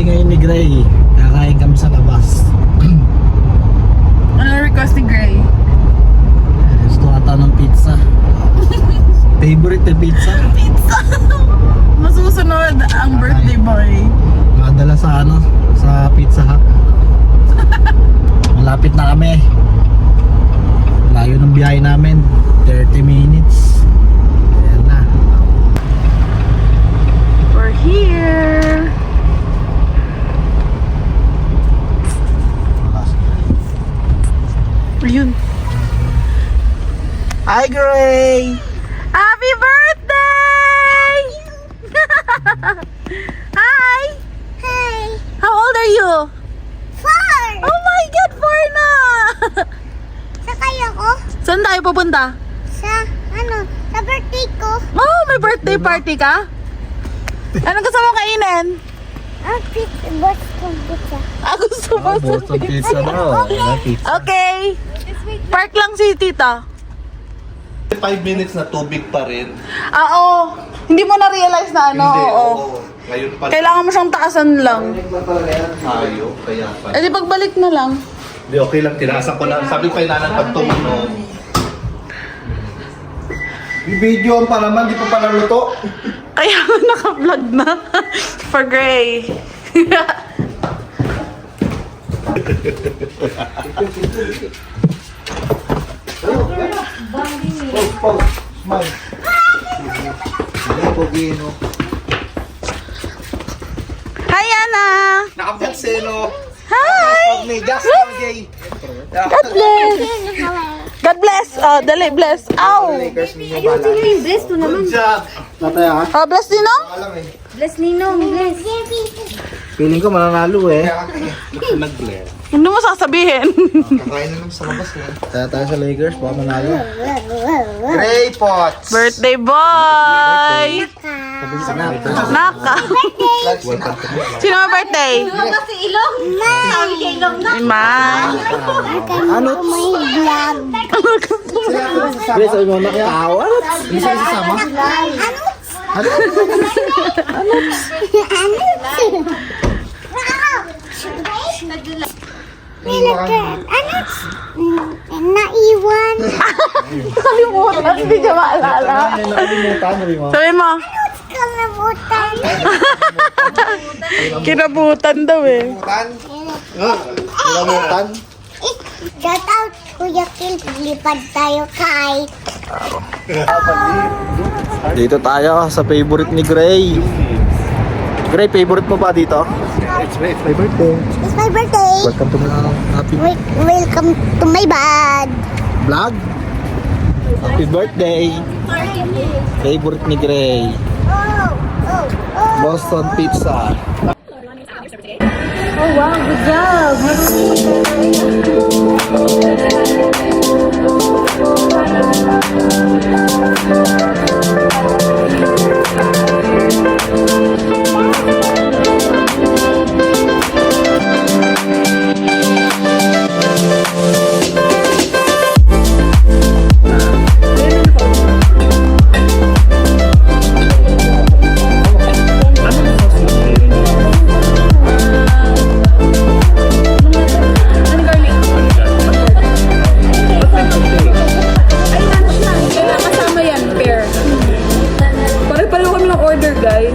birthday ngayon ni Gray. Kakain kami sa labas. Ano request ni Gray? Gusto ata ng pizza. Favorite na pizza? Pizza! Masusunod ang birthday boy. Madala sa sa Pizza Hut. Malapit na kami. Layo ng biyahe namin. 30 minutes. Ayan na. We're here. Ayun. Hi, Gray! Happy birthday! Hi! Hi! How old are you? 4! Oh my God, 4 na! Sakay ako Saan tayo pupunta? sa birthday ko. Oh, may birthday party ka? Anong gusto mo kainin? Ang pizza, Boston pizza. Gusto mo Boston pizza daw. Pizza. Okay. Park lang si tita. 5 minutes na tubig pa rin. Oo. Hindi mo na-realize na ano? Hindi, Oo. Ngayon pa Kailangan mo siyang taasan lang. tayo, kaya pa. Eh di pagbalik na lang. Hindi, okay lang, tinaasan ko na. Sabi ko kay nanan pag tumunog. Bibidyoan pa naman, di pa pala luto. Kaya naka-vlog na. For Gray. Smile. Hi, Ana! Nakapagseno. Hi! May gas na gay. God bless! God bless! Oh, dali, bless. Ow! Yung bless to naman. Good job. Nataya ka? Oh, bless din, no? Bless Ninong, bless. Feeling ko mananalo eh. Nag-blare. Hindi mo sasabihin. Kakain na lang sa labas na. Kaya tayo sa Lakers, baka manalo. Gray Pots. Birthday boy! Naka! Sino ang birthday? Kasi ilong. Sabi kay ilong na. Ma! Ano? May vlog. Gray, sabi mo nakakawa? Hindi siya sasama? Ano? Naiwan. Kalimutan, hindi siya maalala. Nakalimutan, sabi mo. Sabi mo, Kalamutan. kinabutan daw eh. Nakalimutan? Shout out, Kuya Kil. Lipad tayo kay. Dito tayo sa favorite ni Gray. Gray, favorite mo ba dito? It's my birthday. It's my birthday. Welcome to my happy Welcome to my bad. vlog. Happy birthday. Favorite ni Gray. Boston Pizza. Oh wow, good job. Kasama yan, pair. Pare-pareho kami ng order, guys.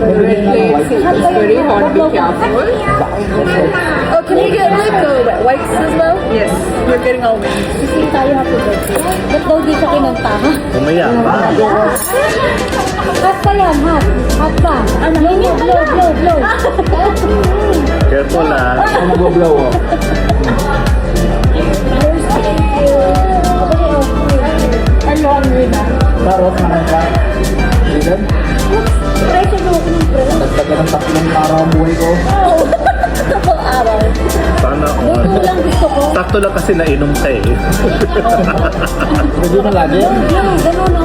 It's very hard, be careful. Oh, can we get like whites as well? Yes, we're getting all wings. Kasi tayo happy birthday. Ba't daw di ka kinanta, ha? Umaya. Hot pa yan, hot. Hot pa. Ano? Blow. Careful ah. Ako mag-blow oh. Ano ang wina? Karot naman ka. Ilan? Try sa loob ng pre. Nagtaga ng 3 araw ang buhay ko. Kapag araw. Sana Ito lang gusto ko. sakto lang kasi nainom ka eh. Pwede na lagi. Gano'n, no?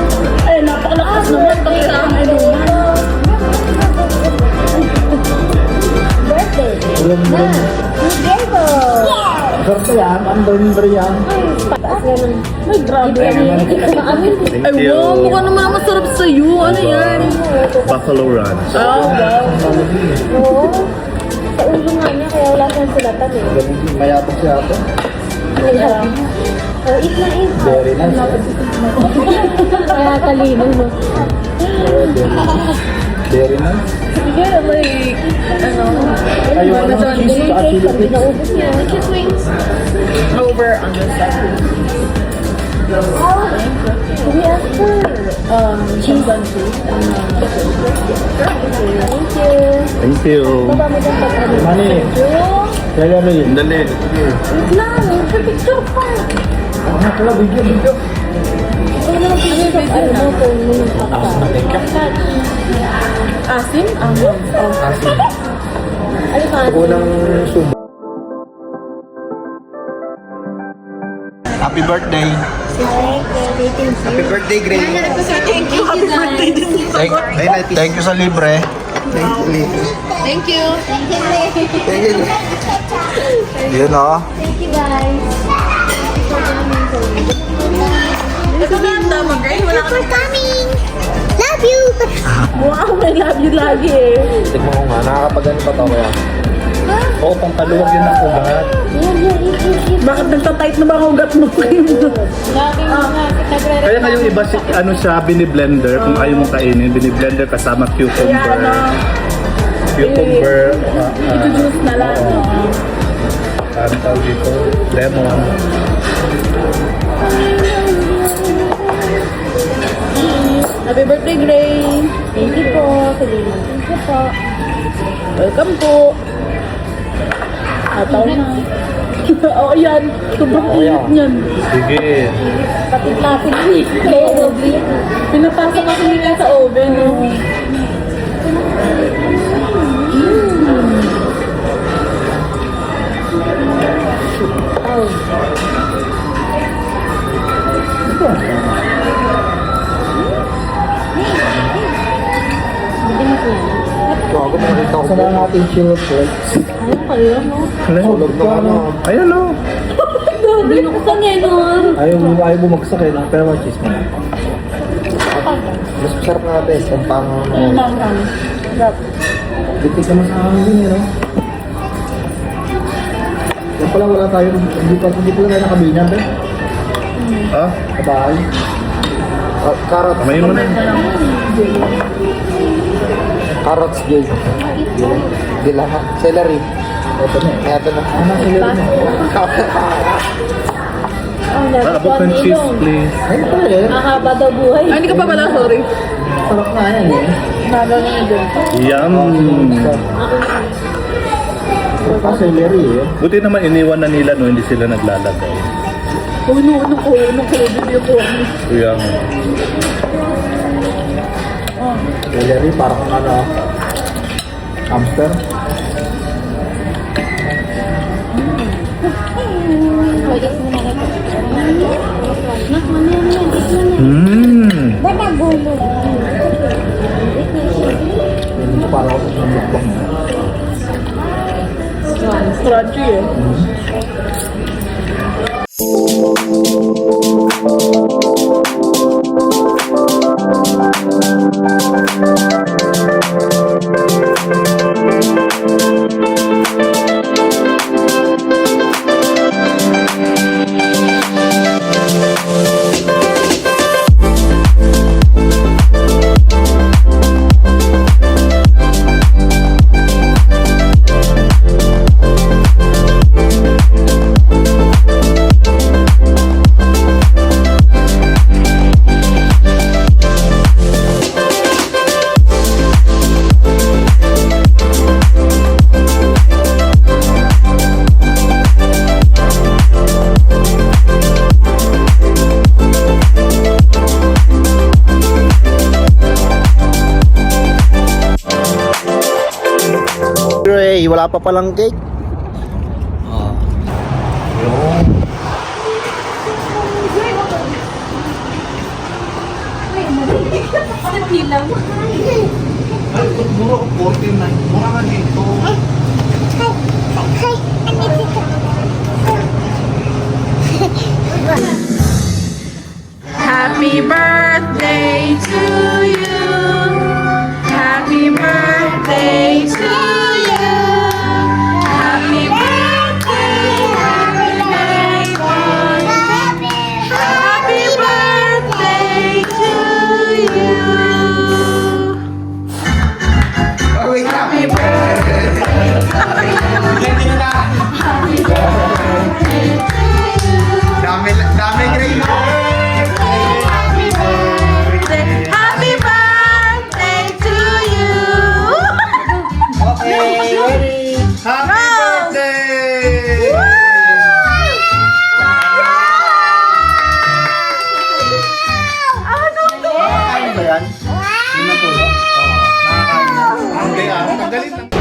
Ay, napakalakas naman. Siyempre yan. Ay, grabe yan. Ay, you. wow, mukha naman masarap sa'yo. Ano yan? Buffalo Ranch. Oh, wow. Oo. Sa ulo nga niya, kaya wala siyang sulatan eh. Mayabang siya ako. Oh, eat na eat. Very nice. Kaya talino, no? Very nice. Sige, may, ano, Ayun, ano, cheese at chili Sabi flakes. na ubos niya. Kiss wings. over on the second. We asked for Cheese and cheese. thank you. Thank you. Baba mo dyan pag ano. Mani, Yung, kaya rin. Dali. wait lang. Picture pa. Ah, pala, video. Ano naman picture pa? Ano mo, phone mo ng papa. Asim? Oh. Ano ka? Unang subo. Happy birthday. Happy birthday, Gray. Thank you, guys. Thank you sa libre. Thank you. Yun o. Thank you, guys. Ito na yung tama, Gray. Wala ka For coming. Love you. Wow, may love you lagi eh. Tignan ko nga, nakakapagano pa to kaya. Oo, pang paluwag yun ang ugat. Bakit nagtatight na ba ang ugat mo? Kaya ngayong iba si, ano siya, biniblender. Kung ayaw mong kainin, biniblender kasama cucumber. Kaya ano, Cucumber. i-juice na lang. Ano tawag dito? Lemon. Happy birthday, Gray. Thank you po. Thank you po. Welcome po. Ataw na. Oo, yan. Sobrang init niyan. Sige. Pati plastic please. Pinapasok kasi nila sa oven. No? Bago makita ko. Saan ang ating chili flakes? Ayun kayo, no? Tulog na ano. Ayan o. Binuksan eh, no? Ayaw bumagsak eh. Pero may cheese mo na. Mas masarap nga bes. Ang pang... Dikit naman sa akin din eh, no? Yan pala wala tayo. Hindi pala tayo nakabinan eh. Ah, Kabahay. Carrots. kamayin mo na. Carrots, Jay. Dilaha. Celery. Ito na eh. Ito na. Ano celery na? Abot ng cheese, please. Ayun pala eh. Mahaba daw buhay. Ay, hindi ka pa pala, sorry. Sarap nga yan eh. Nagaw na dyan. Yum. Celery eh. Buti naman iniwan na nila no, hindi sila naglalagay. Ano ko, video ko. Yum. Celery parang ano. Hamster. Mmm. Hindi ko parang ako sa mukbang. Crunchy eh. Gray, wala pa palang cake. Mura ko 49. Mura nga dito. Happy birthday to you. Happy birthday to you. Happy birthday, happy birthday. Happy birthday to you. Oh, wait lang. Happy birthday. Dami grade mo. Happy birthday to you. Okay, ready? Happy birthday! Ano to? Ano ba yan? Sino to? Oo. Nakakain na. Hindi ah, tanggalin lang.